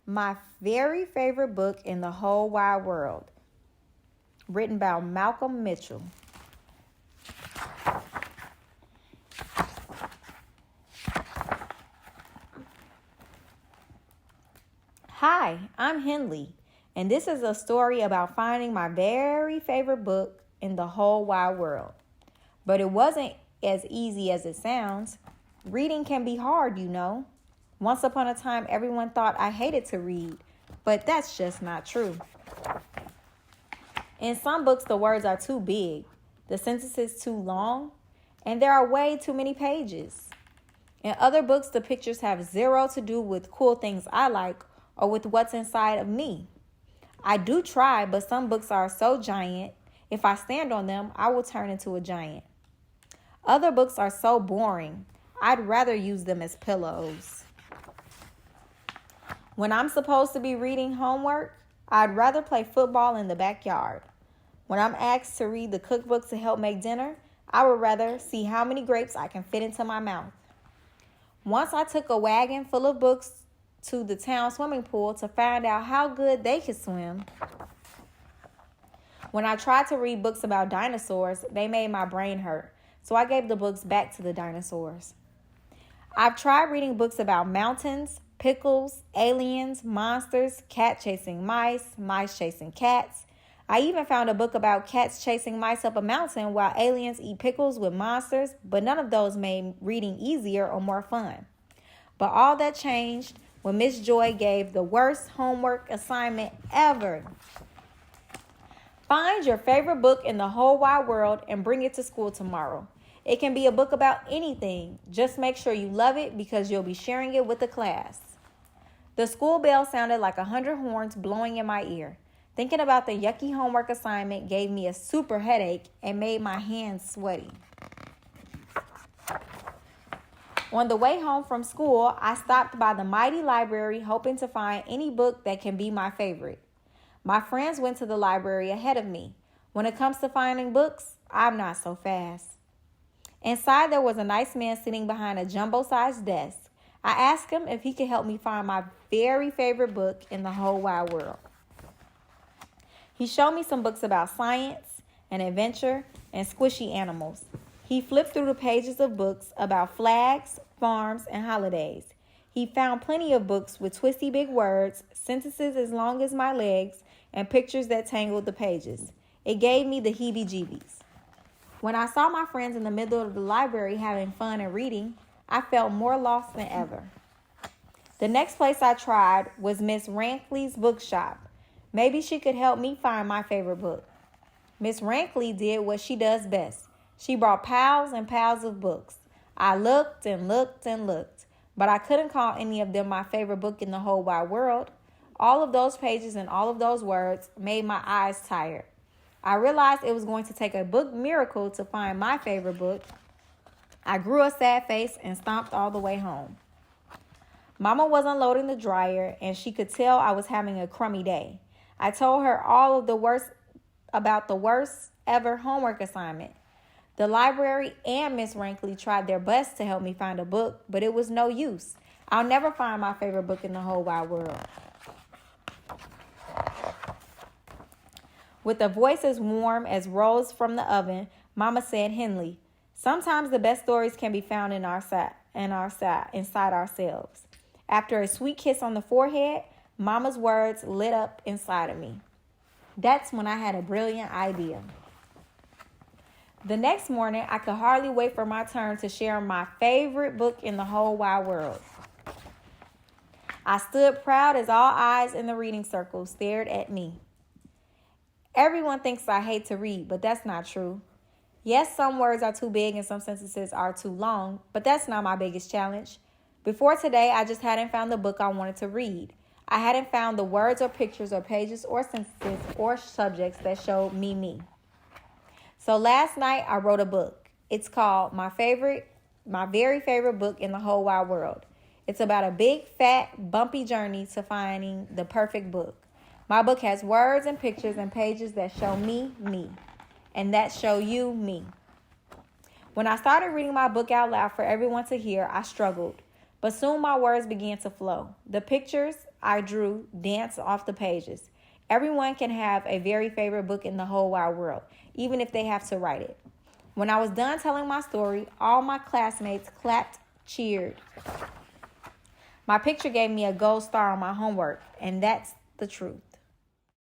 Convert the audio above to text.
My very favorite book in the whole wide world, written by Malcolm Mitchell. Hi, I'm Henley, and this is a story about finding my very favorite book in the whole wide world. But it wasn't as easy as it sounds. Reading can be hard, you know. Once upon a time, everyone thought I hated to read, but that's just not true. In some books, the words are too big, the sentences too long, and there are way too many pages. In other books, the pictures have zero to do with cool things I like or with what's inside of me. I do try, but some books are so giant, if I stand on them, I will turn into a giant. Other books are so boring, I'd rather use them as pillows. When I'm supposed to be reading homework, I'd rather play football in the backyard. When I'm asked to read the cookbook to help make dinner, I would rather see how many grapes I can fit into my mouth. Once I took a wagon full of books to the town swimming pool to find out how good they could swim. When I tried to read books about dinosaurs, they made my brain hurt, so I gave the books back to the dinosaurs. I've tried reading books about mountains, pickles, aliens, monsters, cat chasing mice, mice chasing cats. I even found a book about cats chasing mice up a mountain while aliens eat pickles with monsters, but none of those made reading easier or more fun. But all that changed when Miss Joy gave the worst homework assignment ever. Find your favorite book in the whole wide world and bring it to school tomorrow. It can be a book about anything. Just make sure you love it because you'll be sharing it with the class. The school bell sounded like 100 horns blowing in my ear. Thinking about the yucky homework assignment gave me a super headache and made my hands sweaty. On the way home from school, I stopped by the mighty library hoping to find any book that can be my favorite. My friends went to the library ahead of me. When it comes to finding books, I'm not so fast. Inside, there was a nice man sitting behind a jumbo-sized desk. I asked him if he could help me find my very favorite book in the whole wide world. He showed me some books about science and adventure and squishy animals. He flipped through the pages of books about flags, farms, and holidays. He found plenty of books with twisty big words, sentences as long as my legs, and pictures that tangled the pages. It gave me the heebie-jeebies. When I saw my friends in the middle of the library having fun and reading, I felt more lost than ever. The next place I tried was Miss Rankley's bookshop. Maybe she could help me find my favorite book. Miss Rankley did what she does best. She brought piles and piles of books. I looked and looked and looked, but I couldn't call any of them my favorite book in the whole wide world. All of those pages and all of those words made my eyes tired. I realized it was going to take a book miracle to find my favorite book. I grew a sad face and stomped all the way home. Mama was unloading the dryer, and she could tell I was having a crummy day. I told her all of the worst about the worst ever homework assignment. The library and Miss Rankley tried their best to help me find a book, but it was no use. I'll never find my favorite book in the whole wide world. With a voice as warm as rolls from the oven, Mama said, "Henley, sometimes the best stories can be found inside ourselves." After a sweet kiss on the forehead, Mama's words lit up inside of me. That's when I had a brilliant idea. The next morning, I could hardly wait for my turn to share my favorite book in the whole wide world. I stood proud as all eyes in the reading circle stared at me. Everyone thinks I hate to read, but that's not true. Yes, some words are too big and some sentences are too long, but that's not my biggest challenge. Before today, I just hadn't found the book I wanted to read. I hadn't found the words or pictures or pages or sentences or subjects that showed me. So last night, I wrote a book. It's called my very favorite book in the whole wide world. It's about a big, fat, bumpy journey to finding the perfect book. My book has words and pictures and pages that show me, and that show you, me. When I started reading my book out loud for everyone to hear, I struggled. But soon my words began to flow. The pictures I drew danced off the pages. Everyone can have a very favorite book in the whole wide world, even if they have to write it. When I was done telling my story, all my classmates clapped, cheered. My picture gave me a gold star on my homework, and that's the truth.